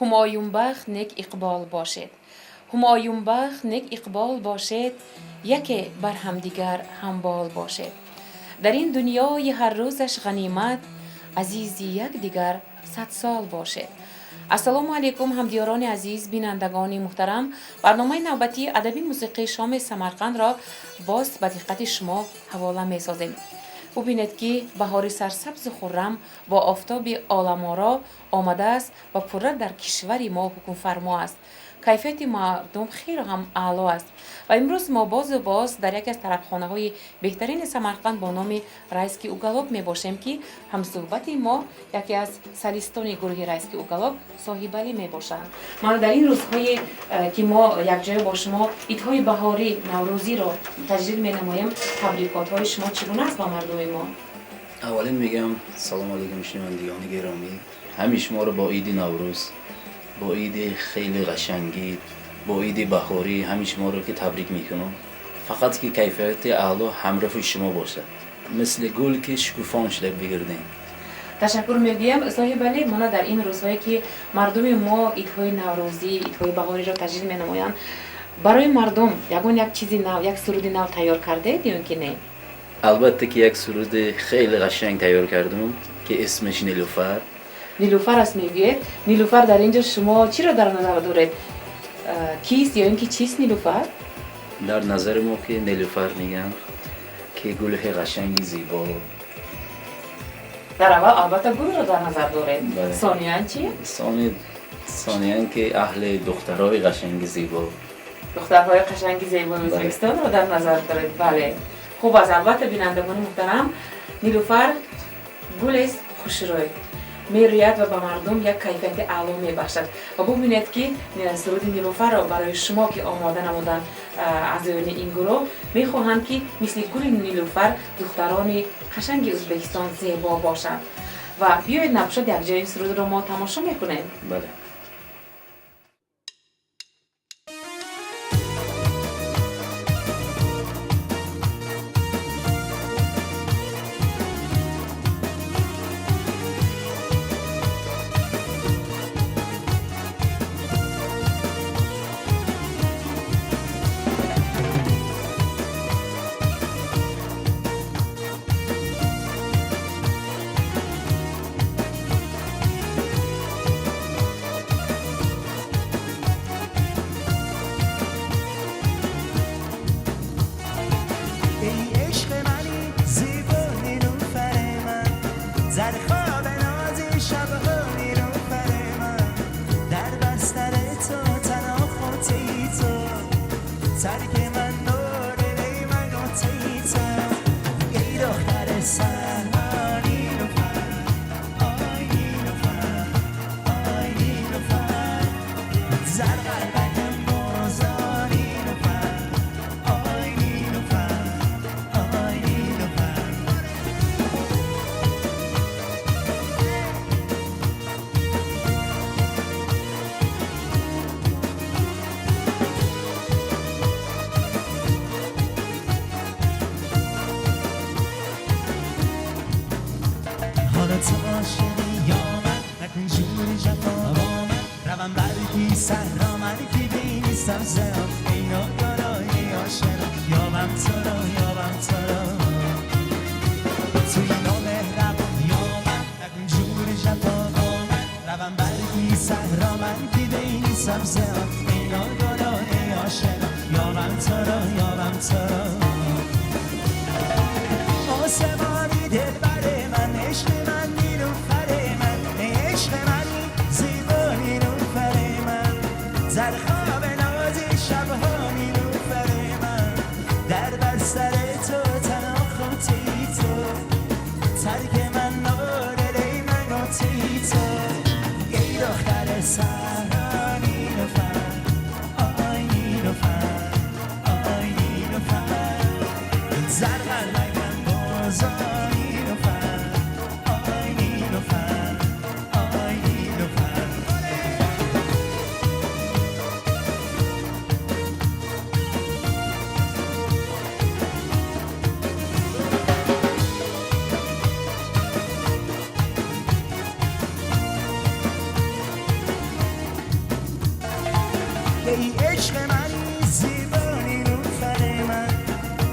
همایون بخت نیک اقبال باشد. همایون بخت نیک اقبال باشد، یکی بر همدیگر همبال باشد. در این دنیای هر روزش غنیمت، عزیزی یک دیگر 100 سال باشد. السلام علیکم همدیاران عزیز، بینندگان محترم. برنامه نوبتی ادبی موسیقی شام سمرقند را باز به دقت شما حواله می سازیم. ببینید که بهار سرسبز و خرم با آفتاب عالم‌آرا آمده است و پوره در کشور ما حکم فرما است. کیفیت مردم خیلی هم اعلی است و امروز ما باز در یک از طربخانه‌های بهترین سمرقند با نام رایسکی اوگالوب می باشیم که همصحبت ما یکی از سلیستان گروه رایسکی اوگالوب صاحب علی می باشند. من در این روزهای که ما یک جای با شما ایدهای بهاری نوروزی را تجدید می نماییم، تبریکات های شما چگونه است با مردم ما؟ اولین میگم سلام علیکم شنوندگان گرامی، همه شما رو با عید نوروز، با عید خیلی قشنگی، با عید بهاری همه شما رو که تبریک میکنم. فقط که کیفیت اعلی همراه شما باشه، مثل گل که شکوفان شده بگردین. تشکر میگویم صاحب علی. من در این روزهایی که مردم ما ایدهای نوروزی، ایدهای بهاری را تجدید می‌نمایند، برای مردم یک چیزی نو، یک سرود نو تیار کرده یا که نه؟ البته که یک سرود خیلی قشنگ تیار کردم که اسمش نیلوفر. نیلوفر است میگوید. نیلوفر در اینجا شما چی را در نظر دارید؟ کیست یا اینکه چیست نیلوفر؟ در نظر ما که نیلوفر میگن که گل قشنگی زیبا. در اول البته گل را در نظر دارید. بله. ثانیاً چی؟ ثانیاً که اهل دخترهای قشنگ زیبا. دخترهای قشنگ زیبا ازبکستان را در نظر دارید. بله. خوب است. البته بینندگان محترم، نیلوفر گل است خوشروی، میروید و به مردم یک کیفیت اعلی میبخشد. و ببینید که سرود نیلوفر را برای شما که آماده نمودن از این گروه میخواهند که مثل گل نیلوفر دختران قشنگ ازبکستان زیبا باشند. و بیایید نباشد یک جای این سرود را ما تماشا میکنیم. بله.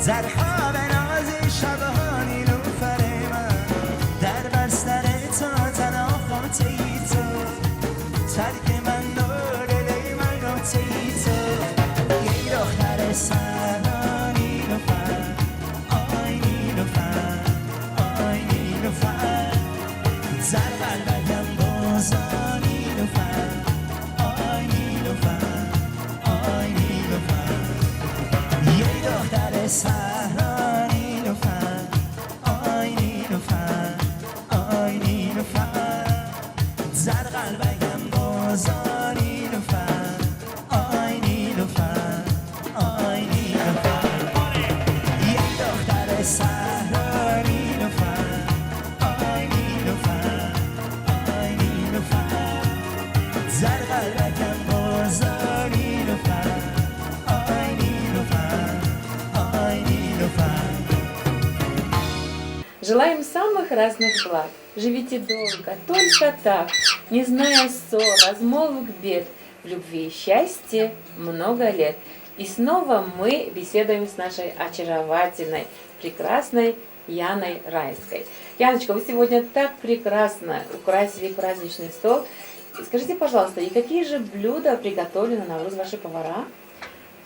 زرخاب ناز شبها نیلوفر من در بستر تا تنها خاطری تو ترک من دوره من نقطه‌ای تو یه دختر سهرا نیلوفر آی نیلوفر آی نیلوفر زر قلبکم بازا نیلوفر آی نیلوفر آی نیلوفر یه دختر سهرا نیلوفر آی نیلوفر آی نیلوفر زر قلبکم بازا نیلوفر آی نیلوفر آی نیلوفر یه دختر سهرا نیلوفر آی نیلوفر آی نیلوفر زر قلبکم بازا نیلوفر آی نیلوفر آی نیلوفر. Желаем самых разных благ. Живите долго, только так, не зная ссор, размолвок бед, в любви и счастье много лет. И снова мы беседуем с нашей очаровательной, прекрасной Яной Райской. Яночка, вы сегодня так прекрасно украсили праздничный стол. Скажите, пожалуйста, и какие же блюда приготовили на Навруз ваши повара?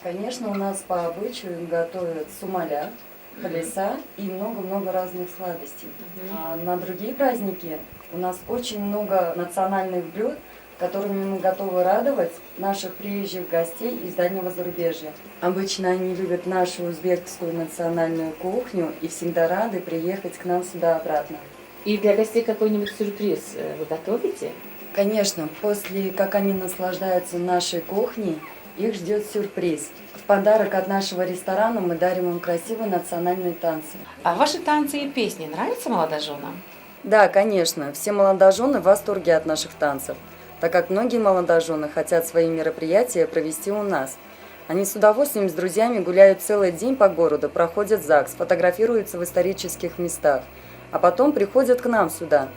Конечно, у нас по обычаю готовят сумаля, колеса и много-много разных сладостей. А на другие праздники у нас очень много национальных блюд, которыми мы готовы радовать наших приезжих гостей из дальнего зарубежья. Обычно они любят нашу узбекскую национальную кухню и всегда рады приехать к нам сюда обратно. И для гостей какой-нибудь сюрприз вы готовите? Конечно, после как они наслаждаются нашей кухней, их ждет сюрприз. В подарок от нашего ресторана мы дарим им красивые национальные танцы. А ваши танцы и песни нравятся молодоженам? Да, конечно, все молодожены в восторге от наших танцев, так как многие молодожены хотят свои мероприятия провести у нас. Они с удовольствием с друзьями гуляют целый день по городу, проходят ЗАГС, фотографируются в исторических местах, а потом приходят к нам сюда.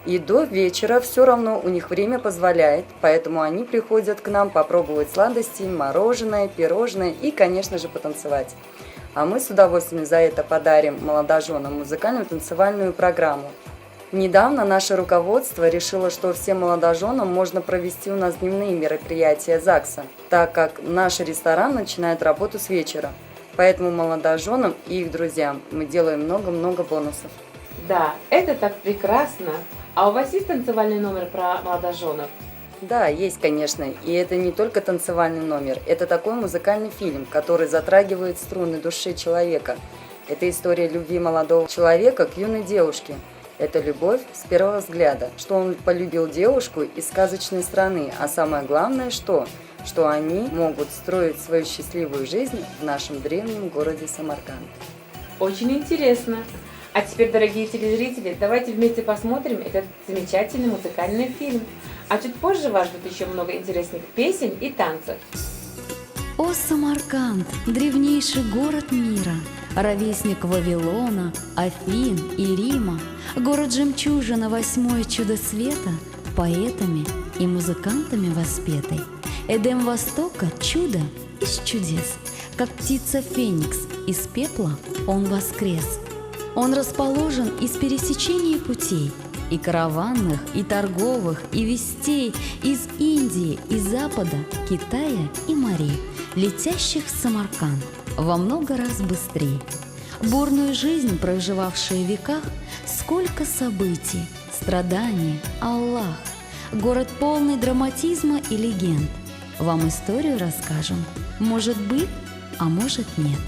И до вечера все равно у них время позволяет, поэтому они приходят к нам попробовать сладости, мороженое, пирожное и, конечно же, потанцевать. А мы с удовольствием за это подарим молодоженам музыкальную танцевальную программу. Недавно наше руководство решило, что всем молодоженам можно провести у нас дневные мероприятия ЗАГСа, так как наш ресторан начинает работу с вечера. Поэтому молодоженам и их друзьям мы делаем много-много бонусов. Да, это так прекрасно. А у вас есть танцевальный номер про молодоженов? Да, есть, конечно. И это не только танцевальный номер. Это такой музыкальный фильм, который затрагивает струны души человека. Это история любви молодого человека к юной девушке. Это любовь с первого взгляда, что он полюбил девушку из сказочной страны, а самое главное, что они могут строить свою счастливую жизнь в нашем древнем городе Самарканд. Очень интересно. А теперь, дорогие телезрители, давайте вместе посмотрим этот замечательный музыкальный фильм. А чуть позже вас ждет еще много интересных песен и танцев. О, Самарканд, древнейший город мира, ровесник Вавилона, Афин и Рима, город-жемчужина, восьмое чудо света, поэтами и музыкантами воспетый. Эдем Востока – чудо из чудес, как птица Феникс, из пепла он воскрес. Он расположен из пересечения путей, и караванных, и торговых, и вестей из Индии, и Запада, Китая и морей, летящих в Самарканд во много раз быстрее. Бурную жизнь, проживавшие в веках, сколько событий, страданий, Аллах. Город полный драматизма и легенд. Вам историю расскажем. Может быть, а может нет.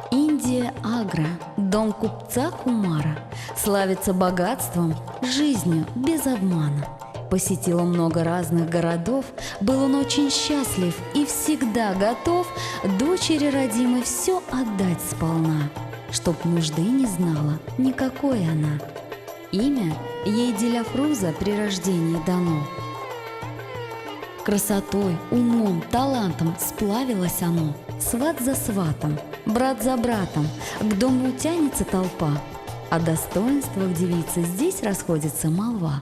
Индия Агра, дом купца Кумара, славится богатством, жизнью без обмана. Посетил он много разных городов, был он очень счастлив и всегда готов дочери родимой все отдать сполна, чтоб нужды не знала никакой она. Имя ей Диляфруза при рождении дано. Красотой, умом, талантом сплавилось оно, сват за сватом, брат за братом, к дому тянется толпа, о достоинствах девицы здесь расходится молва.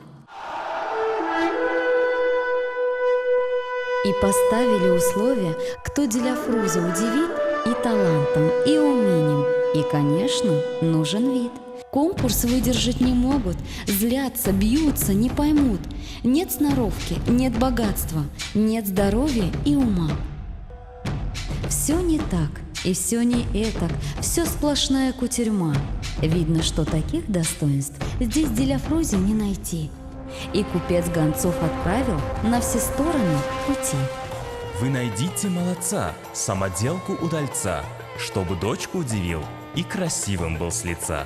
И поставили условия, кто Диляфруза удивит и талантом, и умением, и, конечно, нужен вид. Конкурс выдержать не могут, злятся, бьются, не поймут. Нет сноровки, нет богатства, нет здоровья и ума. Все не так, и все не этак, все сплошная кутерьма. Видно, что таких достоинств здесь Диляфрузе не найти. И купец гонцов отправил на все стороны пути. Вы найдите молодца, самоделку-удальца, чтобы дочку удивил и красивым был с лица.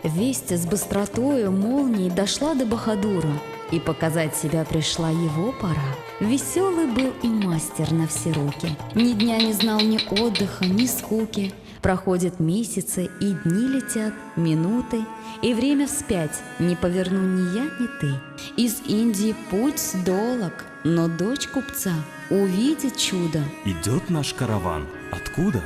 Весть с быстротою молнией дошла до Бахадура, и показать себя пришла его пора. Веселый был и мастер на все руки, ни дня не знал ни отдыха, ни скуки. Проходят месяцы, и дни летят, минуты, и время вспять не поверну ни я, ни ты. Из Индии путь долог, но дочь купца увидит чудо. Идет наш караван. Откуда?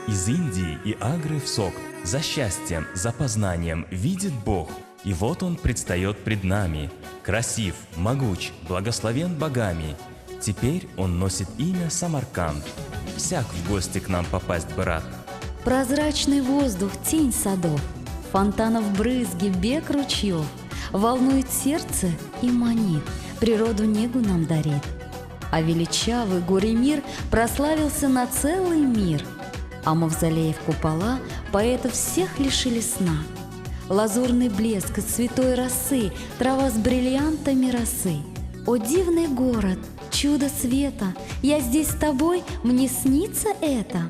Из Индии и Агры в сок. За счастьем, за познанием видит Бог. И вот он предстает пред нами. Красив, могуч, благословен богами. Теперь он носит имя Самарканд. Всяк в гости к нам попасть бы рад. Прозрачный воздух, тень садов, фонтанов брызги, бег ручьев, волнует сердце и манит, природу негу нам дарит. А величавый горе мир прославился на целый мир, а мавзолеев купола поэтов всех лишили сна. Лазурный блеск святой росы, трава с бриллиантами росы. О, дивный город, чудо света, я здесь с тобой, мне снится это.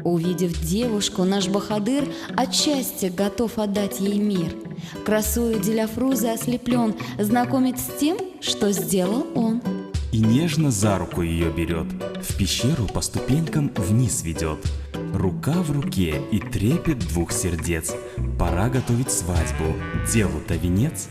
Увидев девушку, наш Бахадыр от счастья готов отдать ей мир. Красою Диляфрузы ослеплен, знакомит с тем, что сделал он. И нежно за руку ее берет, в пещеру по ступенькам вниз ведет. Рука в руке и трепет двух сердец. Пора готовить свадьбу, делу-то венец.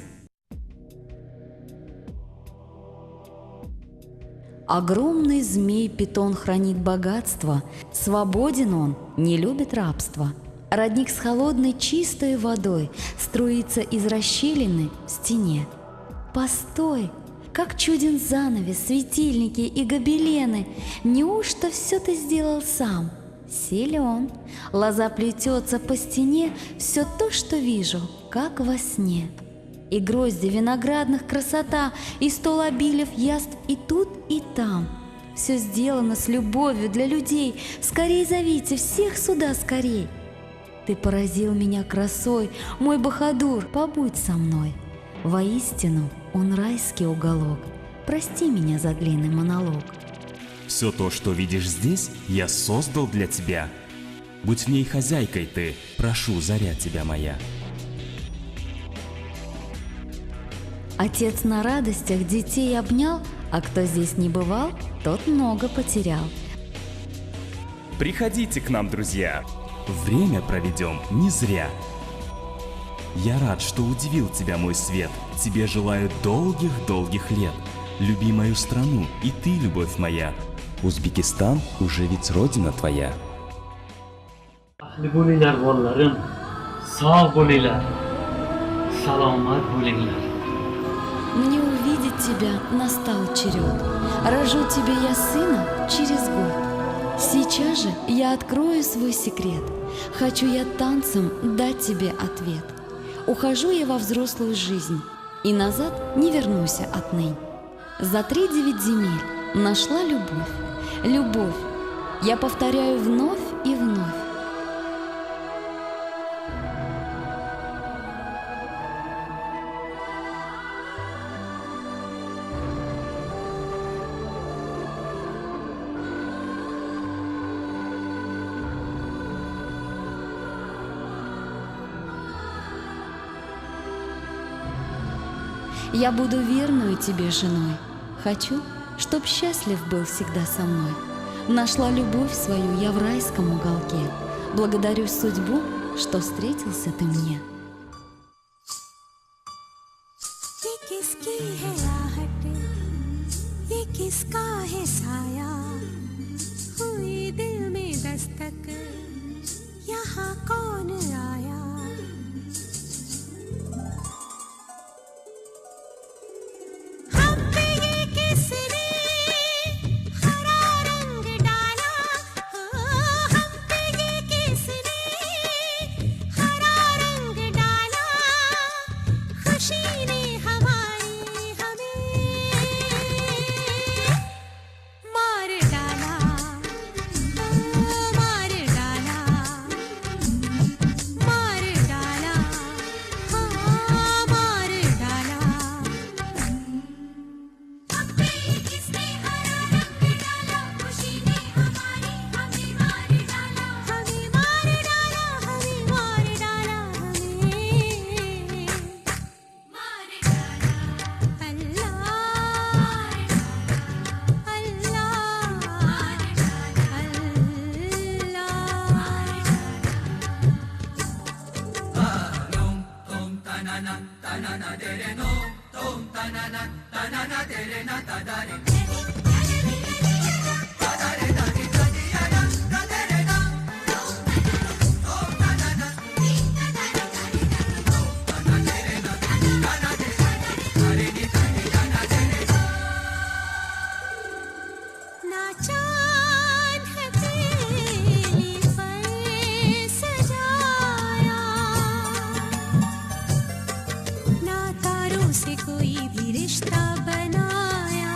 Огромный змей-питон хранит богатство, свободен он, не любит рабства. Родник с холодной чистой водой струится из расщелины в стене. Постой, как чуден занавес, светильники и гобелены. Неужто все ты сделал сам? Силен, лоза плетется по стене, все то, что вижу, как во сне. И грозди виноградных красота, и стол обилев яств и тут, и там. Все сделано с любовью для людей, скорей зовите всех сюда, скорей. Ты поразил меня красой, мой Бахадур, побудь со мной. Воистину, он райский уголок, прости меня за длинный монолог. Все то, что видишь здесь, я создал для тебя. Будь в ней хозяйкой ты, прошу, заря тебя моя. Отец на радостях детей обнял, а кто здесь не бывал, тот много потерял. Приходите к нам, друзья, время проведем не зря. Я рад, что удивил тебя мой свет, тебе желаю долгих-долгих лет. Люби мою страну, и ты, любовь моя. Узбекистан уже ведь родина твоя. Ahli bo'linglar bolalarim, sog' bo'linglar, salomat bo'linglar. Мне увидеть тебя настал черед. Рожу тебе я сына через год. Сейчас же я открою свой секрет. Хочу я танцем дать тебе ответ. Ухожу я во взрослую жизнь, и назад не вернусь отныне. За 3-9 земель нашла любовь. Любовь. Я повторяю вновь и вновь. Я буду верную тебе женой. Хочу, чтоб счастлив был всегда со мной. Нашла любовь свою я в райском уголке. Благодарю судьбу, что встретился ты мне. ये किसकी है आहट, ये किसका है साया, हुई दिल में दस्तक, यहाँ कौन आया। हम पे ये किसने ना चांद है तेरी पर सजाया, ना तारों से कोई भी रिश्ता बनाया,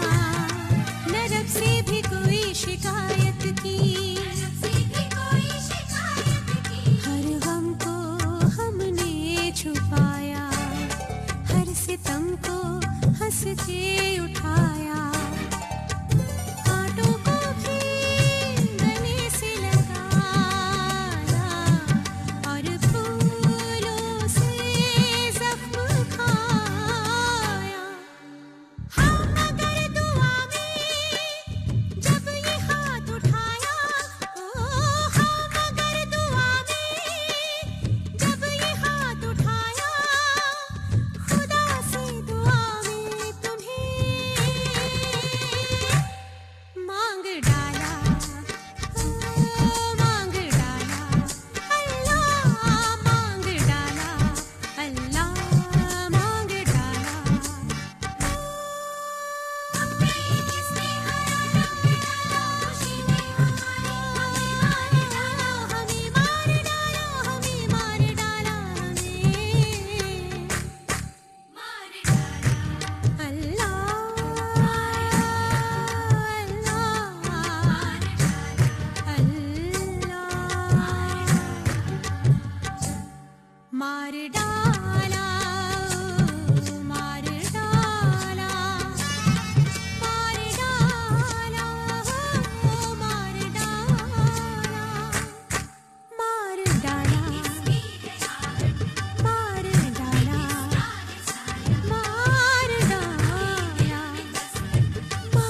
न रब से भी कोई शिकायत की, हर गम को हमने छुपाया, हर सितम को हंस के उठाया, कांटों को भी गले से लगाया और फूलों से जख्म खाया। हम अगर दुआ में जब ये हाथ उठाया, हम अगर दुआ में जब ये हाथ उठाया, खुदा से दुआ में तुम्हें मांग डाला, मांग डाला, अल्लाह मांग डाला, अल्लाह मांग डाला। अपने किसने हरा रंग डाला, खुशी ने हमें मार डाला, हमें मार डाला, हमें मार डाला, हमें मार डाला। मार डाला, मार डाला, मार डाला, मार डाला, मार डाला, मार डाला, मार डाला, मार डाला।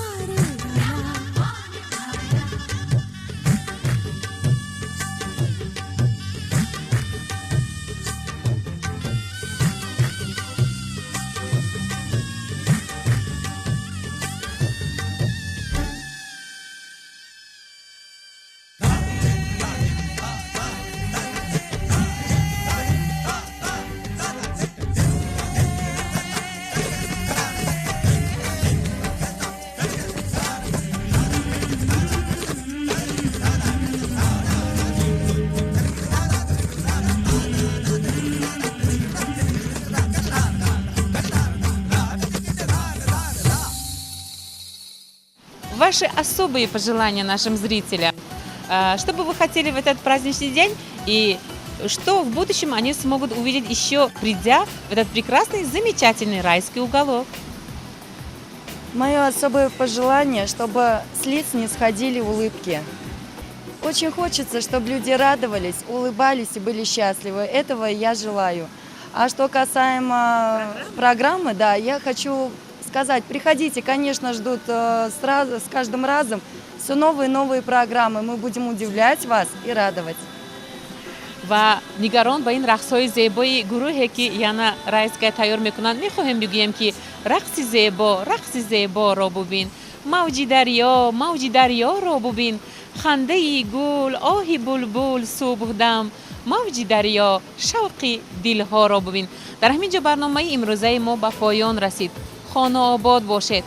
Ваши особые пожелания нашим зрителям. Что бы вы хотели в этот праздничный день и что в будущем они смогут увидеть еще, придя в этот прекрасный, замечательный райский уголок? Мое особое пожелание, чтобы с лиц не сходили улыбки. Очень хочется, чтобы люди радовались, улыбались и были счастливы. Этого я желаю. А что касаемо программы, да, я хочу сказать, приходите, конечно, ждут с каждым разом все новые и новые программы. Мы будем удивлять вас и радовать. و نگران با این رقص‌های زیبای گروهی که یعنی رایسگاه تیار میکنن میخوایم بگویم که رقص زیبا را ببین، موجی دریا را ببین، خنده گل آهی بلبل صبحدم، موجی دریا شوقی دلها را ببین. در همینجا برنامه امروزه ما به پایان رسید. خانه آباد باشید.